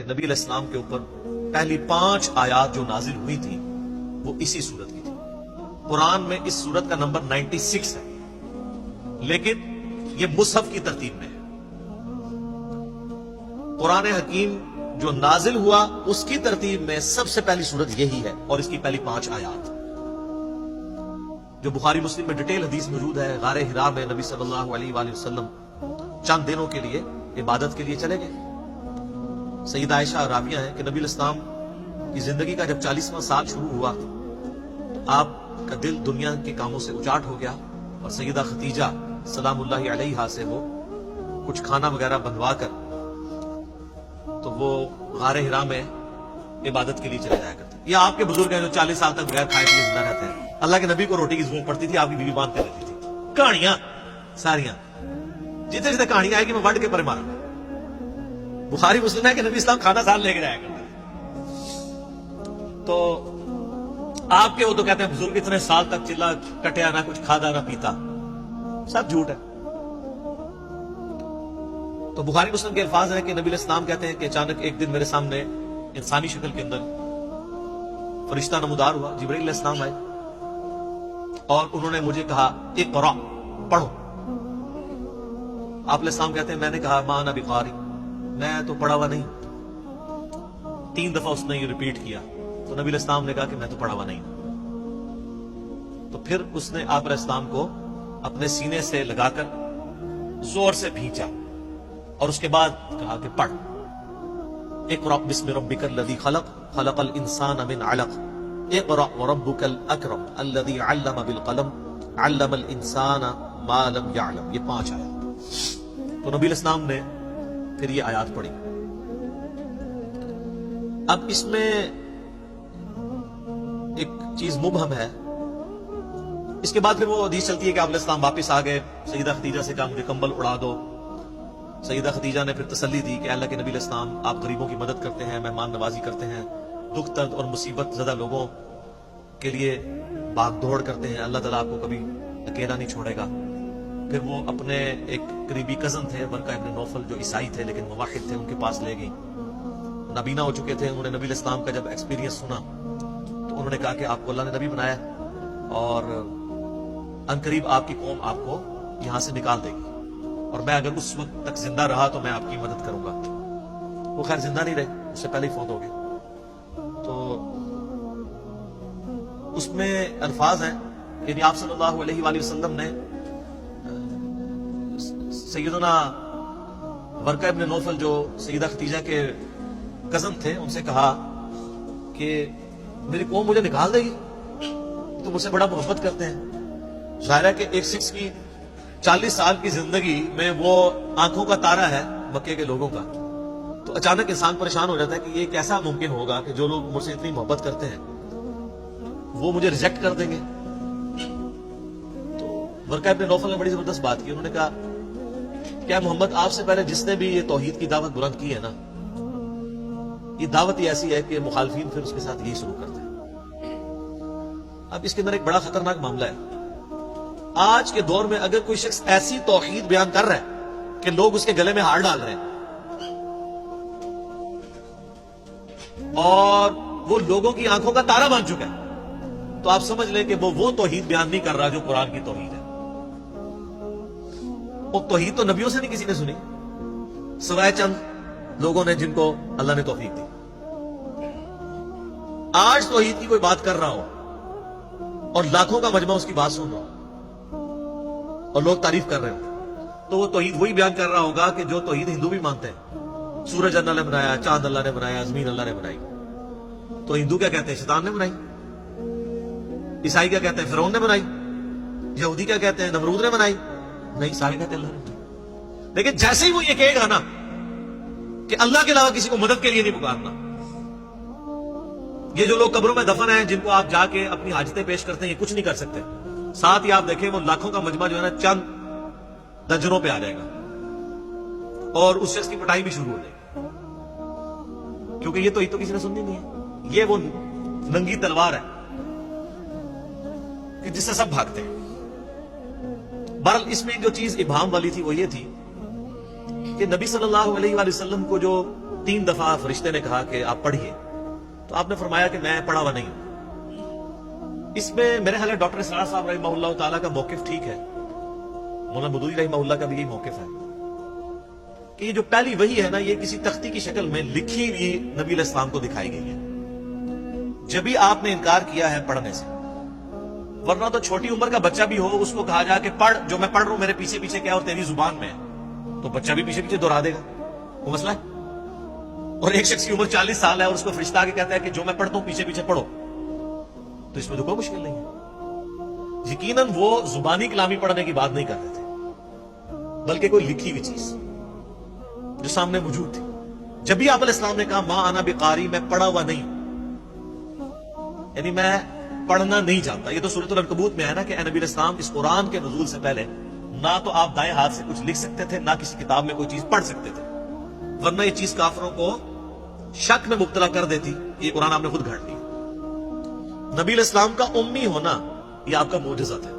کہ نبی علیہ السلام کے اوپر پہلی 5 آیات جو نازل ہوئی تھی وہ اسی سورت کی تھی. قرآن میں اس سورت کا نمبر 96 ہے، لیکن یہ مصحف کی ترتیب میں ہے. قرآن حکیم جو نازل ہوا اس کی ترتیب میں سب سے پہلی سورت یہی ہے، اور اس کی پہلی 5 آیات جو بخاری مسلم میں ڈیٹیل حدیث موجود ہے. غار حرا میں نبی صلی اللہ علیہ وآلہ وسلم چند دنوں کے لیے عبادت کے لیے چلے گئے. سیدہ عائشہ راویہ ہیں کہ نبی علیہ السلام کی زندگی کا جب 40واں سال شروع ہوا تو آپ کا دل دنیا کے کاموں سے اچاٹ ہو گیا، اور سیدہ ختیجہ سلام اللہ علیہا سے وہ کچھ کھانا وغیرہ بنوا کر تو وہ غار حرا میں عبادت کے لیے چلے جایا کرتے. یہ آپ کے بزرگ ہیں جو 40 سال تک بغیر کھائے پیے زندہ رہتے ہیں. اللہ کے نبی کو روٹی کی ضرورت پڑتی تھی، آپ کی بیوی باندھتے رہتی تھی. کہانیاں ساریاں جتنے جتنے کہانی آئے گی میں وڈ کے پر ماروں. بخاری مسلم ہے کہ نبی اسلام کھانا سال لے کے جایا کرتے. تو آپ کے وہ تو کہتے ہیں بزرگ اتنے سال تک چلا کٹیا، نہ کچھ کھادا نہ پیتا. سب جھوٹ ہے. تو بخاری مسلم کے الفاظ ہیں کہ نبی علیہ السلام کہتے ہیں کہ اچانک ایک دن میرے سامنے انسانی شکل کے اندر فرشتہ نمودار ہوا. جبرائیل علیہ السلام آئے اور انہوں نے مجھے کہا اقرا، پڑھو. آپ علیہ السلام کہتے ہیں میں نے کہا ما انا بقاری، میں تو پڑھا ہوا نہیں. 3 دفعہ اس نے یہ ریپیٹ کیا تو نبی علیہ السلام نے کہا کہ میں تو پڑھا ہوا نہیں. تو پھر اس نے آپ علیہ السلام کو اپنے سینے سے لگا کر زور سے بھینچا اور اس کے بعد کہا کہ پڑھ. اقرأ بسم ربک الذی خلق، خلق الانسان من علق، اقرأ وربک الاکرم الذی علم بالقلم، علم الانسان ما لم يعلم. یہ 5 آیات. تو نبی علیہ السلام نے پھر یہ آیات پڑھی. اب اس میں ایک چیز مبہم ہے. اس کے بعد پھر وہ حدیث چلتی ہے کہ آپ علیہ السلام واپس آ گئے. سیدہ ختیجہ سے کہا مجھے کمبل اڑا دو. سیدہ ختیجہ نے پھر تسلی دی کہ اللہ کے نبی علیہ السلام آپ غریبوں کی مدد کرتے ہیں، مہمان نوازی کرتے ہیں، دکھ درد اور مصیبت زدہ لوگوں کے لیے بھاگ دوڑ کرتے ہیں. اللہ تعالیٰ آپ کو کبھی اکیلا نہیں چھوڑے گا. پھر وہ اپنے ایک قریبی کزن تھے ورقہ ابن نوفل جو عیسائی تھے لیکن موحد تھے، ان کے پاس لے گئی. نابینا ہو چکے تھے. انہوں نے نبی علیہ السلام کا جب ایکسپیرینس سنا تو انہوں نے کہا کہ آپ کو اللہ نے نبی بنایا اور عنقریب آپ کی قوم آپ کو یہاں سے نکال دے گی، اور میں اگر اس وقت تک زندہ رہا تو میں آپ کی مدد کروں گا. وہ خیر زندہ نہیں رہے، اس سے پہلے ہی فوت ہو گئے. تو اس میں الفاظ ہیں کہ آپ صلی اللہ علیہ وآلہ وسلم نے سیدنا ورقہ ابن نوفل جو سیدہ ختیجہ کے کزن تھے ان سے کہا کہ میری قوم مجھے نکال دے گی، تو مجھ سے بڑا محبت کرتے ہیں. ظاہر ہے کہ ایک شخص کی 40 سال کی زندگی میں وہ آنکھوں کا تارا ہے مکے کے لوگوں کا. تو اچانک انسان پریشان ہو جاتا ہے کہ یہ کیسا ممکن ہوگا کہ جو لوگ مجھ سے اتنی محبت کرتے ہیں وہ مجھے ریجیکٹ کر دیں گے. تو ورقہ ابن نوفل نے بڑی زبردست بات کی. انہوں نے کہا کیا محمد آپ سے پہلے جس نے بھی یہ توحید کی دعوت بلند کی ہے نا، یہ دعوت ہی ایسی ہے کہ مخالفین پھر اس کے ساتھ یہی شروع کرتے ہیں. اب اس کے اندر ایک بڑا خطرناک معاملہ ہے. آج کے دور میں اگر کوئی شخص ایسی توحید بیان کر رہا ہے کہ لوگ اس کے گلے میں ہار ڈال رہے ہیں اور وہ لوگوں کی آنکھوں کا تارا بن چکا ہے، تو آپ سمجھ لیں کہ وہ توحید بیان نہیں کر رہا جو قرآن کی توحید ہے. وہ توحید تو نبیوں سے نہیں کسی نے سنی سوائے چند لوگوں نے جن کو اللہ نے توفیق دی. آج توحید کی کوئی بات کر رہا ہو اور لاکھوں کا مجمع اس کی بات سن رہا ہو اور لوگ تعریف کر رہے ہو، تو وہ توحید وہی بیان کر رہا ہوگا کہ جو توحید ہندو بھی مانتے ہیں. سورج اللہ نے بنایا، چاند اللہ نے بنایا، زمین اللہ نے بنائی. تو ہندو کیا کہتے ہیں؟ شیطان نے بنائی. عیسائی کیا کہتے ہیں؟ فرعون نے بنائی. یہودی کیا کہتے ہیں؟ نمرود نے بنائی. نہیں، سارے کہتے ہیں اللہ نے. لیکن جیسے ہی وہ یہ کہے گا نا کہ اللہ کے علاوہ کسی کو مدد کے لیے نہیں پکارنا، یہ جو لوگ قبروں میں دفن ہیں جن کو آپ جا کے اپنی حاجتیں پیش کرتے ہیں، یہ کچھ نہیں کر سکتے. ساتھ ہی آپ دیکھیں وہ لاکھوں کا مجمع جو ہے نا چند درجنوں پہ آ جائے گا اور اس شخص کی پٹائی بھی شروع ہو جائے گی، کیونکہ یہ تو کسی نے سننی نہیں ہے. یہ وہ ننگی تلوار ہے کہ جس سے سب بھاگتے ہیں. بہرحال اس میں جو چیز ابہام والی تھی وہ یہ تھی کہ نبی صلی اللہ علیہ وآلہ وسلم کو جو 3 دفعہ فرشتے نے کہا کہ آپ پڑھیے، تو آپ نے فرمایا کہ میں پڑھا ہوا نہیں ہوں۔ اس میں میرے خیال ہے ڈاکٹر اسرار صاحب رحمہ اللہ تعالیٰ کا موقف ٹھیک ہے، مولانا مودودی رحمہ اللہ کا بھی یہی موقف ہے کہ یہ جو پہلی وحی ہے نا، یہ کسی تختی کی شکل میں لکھی ہوئی نبی علیہ السلام کو دکھائی گئی ہے۔ جب بھی آپ نے انکار کیا ہے پڑھنے سے، ورنہ تو چھوٹی عمر کا بچہ بھی ہو، اس کو کہا جائے کہ پڑھ، جو میں پڑھ رہا ہوں میرے پیچھے پیچھے کیا اور تیری زبان میں ہے، تو بچہ بھی پیچھے پیچھے دہرا دے گا، وہ مسئلہ ہے۔ اور ایک شخص کی عمر 40 سال ہے اور اس کو فرشتہ آگے کہتا ہے کہ جو میں پڑھتا ہوں پیچھے پیچھے پڑھو، تو اس میں تو کوئی مشکل نہیں ہے۔ یقیناً وہ زبانی کلامی پڑھنے کی بات نہیں کر رہے تھے، بلکہ کوئی لکھی ہوئی چیز جو سامنے موجود تھی۔ جب بھی آپ علیہ السلام نے کہا ماں انا بقاری، میں پڑھا ہوا نہیں ہوں، یعنی میں پڑھنا نہیں جانتا۔ یہ تو سورۃ العنکبوت میں ہے نا کہ اے نبی علیہ السلام، اس قرآن کے نزول سے پہلے نہ تو آپ دائیں ہاتھ سے کچھ لکھ سکتے تھے، نہ کسی کتاب میں کوئی چیز پڑھ سکتے تھے، ورنہ یہ چیز کافروں کو شک میں مبتلا کر دیتی۔ یہ قرآن آپ نے خود گھڑ لی۔ نبی علیہ السلام کا امی ہونا یہ آپ کا معجزہ ہے۔